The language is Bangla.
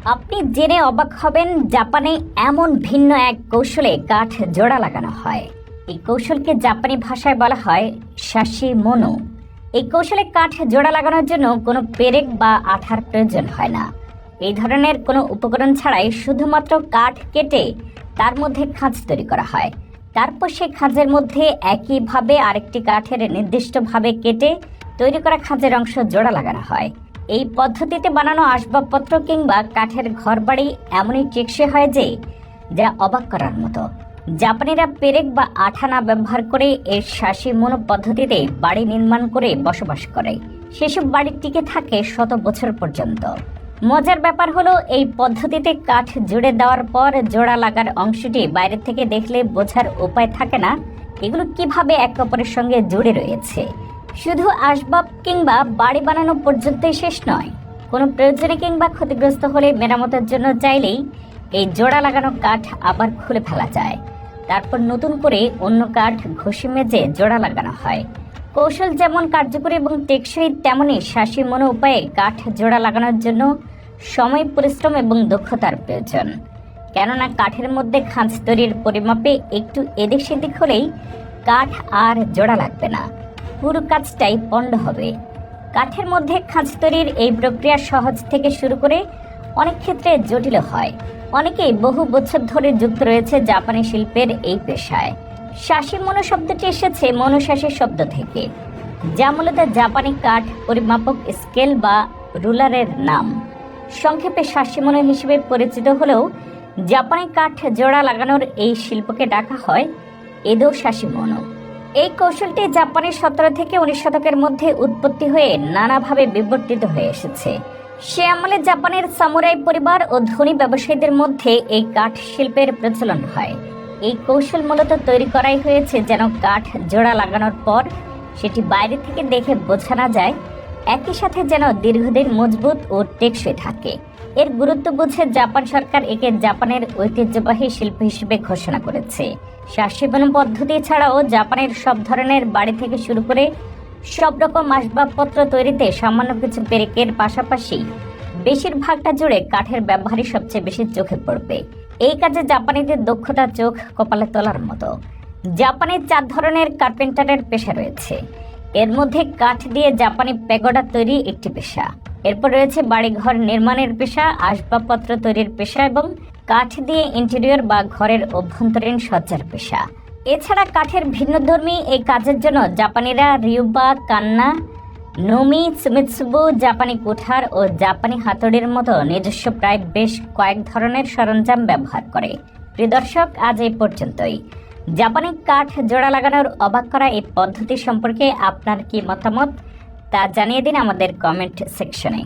আপনি জেনে অবাক হবেন, জাপানে এমন ভিন্ন এক কৌশলে কাঠ জোড়া লাগানো হয়। এই কৌশলকে জাপানি ভাষায় বলা হয় শাশিমোনো। এই কৌশলে কাঠ জোড়া লাগানোর জন্য কোনো পেরেক বা আঠার প্রয়োজন হয় না। এই ধরনের কোনো উপকরণ ছাড়াই শুধুমাত্র কাঠ কেটে তার মধ্যে খাঁজ তৈরি করা হয়। তারপর সেই খাঁজের মধ্যে একইভাবে আরেকটি কাঠের নির্দিষ্টভাবে কেটে তৈরি করা খাঁজের অংশ জোড়া লাগানো হয়। এই পদ্ধতিতে বানানো আসবাবপত্র কিংবা কাঠের ঘরবাড়ি এমনই টেকসই হয় যে যা অবাক করার মতো। জাপানিরা পেরেক বা আঠা না ব্যবহার করে এই শাশিমোনো পদ্ধতিতে বাড়ি নির্মাণ করে বসবাস করে। সেসব বাড়ি টিকে থাকে শত বছর পর্যন্ত। মজার ব্যাপার হলো, এই পদ্ধতিতে কাঠ জুড়ে দেওয়ার পর জোড়া লাগার অংশটি বাইরে থেকে দেখলে বোঝার উপায় থাকে না এগুলো কিভাবে একে অপরের সঙ্গে জুড়ে রয়েছে। শুধু আসবাব কিংবা বাড়ি বানানো পর্যন্তই শেষ নয়, কোনো প্রয়োজনে কিংবা ক্ষতিগ্রস্ত হলে মেরামতের জন্য চাইলেই এই জোড়া লাগানো কাঠ আবার খুলে ফেলা যায়। তারপর নতুন করে অন্য কাঠ ঘষে মেজে জোড়া লাগানো হয়। কৌশল যেমন কার্যকরী এবং টেকসই, তেমনি শাশিমোনো উপায়ে কাঠ জোড়া লাগানোর জন্য সময়, পরিশ্রম এবং দক্ষতার প্রয়োজন। কেননা কাঠের মধ্যে খাঁজ তৈরির পরিমাপে একটু এদিক সেদিক হলেই কাঠ আর জোড়া লাগবে না, পুরো কাজটাই পণ্ড হবে। কাঠের মধ্যে খাঁজ তৈরির এই প্রক্রিয়া সহজ থেকে শুরু করে অনেক ক্ষেত্রে জটিল হয়। অনেকেই বহু বছর ধরে যুক্ত রয়েছে জাপানি শিল্পের এই পেশায়। শাশিমোনো শব্দটি এসেছে মনোশাসী শব্দ থেকে, যা মূলত জাপানি কাঠ পরিমাপক স্কেল বা রুলারের নাম। সংক্ষেপে শাশিমোনো হিসেবে পরিচিত হলেও জাপানি কাঠ জোড়া লাগানোর এই শিল্পকে ডাকা হয় এদো শাশিমোনো। এই কৌশলটি জাপানের 17 থেকে 19 শতকের মধ্যে উৎপত্তি হয়ে নানাভাবে বিবর্তিত হয়ে এসেছে। সে আমলে জাপানের সামুরাই পরিবার ও ধনী ব্যবসায়ীদের মধ্যে এই কাঠ শিল্পের প্রচলন হয়। এই কৌশল মূলত তৈরি করাই হয়েছে যেন কাঠ জোড়া লাগানোর পর সেটি বাইরে থেকে দেখে বোঝা না যায়, একই সাথে যেন দীর্ঘদিন মজবুত ও টেকসই থাকে। এর গুরুত্ব বুঝে জাপান সরকার একে জাপানের ঐতিহ্যবাহী শিল্প হিসেবে ঘোষণা করেছে। শাশিমোনো পদ্ধতি ছাড়াও জাপানের সব ধরনের বাড়ি থেকে শুরু করে সব রকম আসবাবপত্র তৈরিতে সামান্য কিছু পেরেকের পাশাপাশি বেশিরভাগটা জুড়ে কাঠের ব্যবহারই সবচেয়ে বেশি চোখে পড়বে। এই কাজে জাপানিদের দক্ষতা চোখ কপালে তোলার মতো। জাপানে 4 ধরনের কার্পেন্টারের পেশা রয়েছে। এর মধ্যে কাঠ দিয়ে জাপানি প্যাগোডা তৈরি একটি পেশা। এরপর রয়েছে বাড়িঘর নির্মাণের পেশা, আসবাবপত্র তৈরির পেশা এবং কাঠ দিয়ে ইন্টেরিয়র বা ঘরের অভ্যন্তরীণ সজ্জার পেশা। এছাড়া কাঠের ভিন্নধর্মী এই কাজের জন্য জাপানিরা রিউবা, কান্না, নোমি, সুমিৎসুবু, জাপানি কুঠার ও জাপানি হাতুড়ির মতো নিজস্ব প্রায় বেশ কয়েক ধরনের সরঞ্জাম ব্যবহার করে। প্রিয় দর্শক, আজ এই পর্যন্তই। জাপানি কাঠ জোড়া লাগানোর অবাক করা এই পদ্ধতি সম্পর্কে আপনার কি মতামত তা জানিয়ে দিন আমাদের কমেন্ট সেকশনে।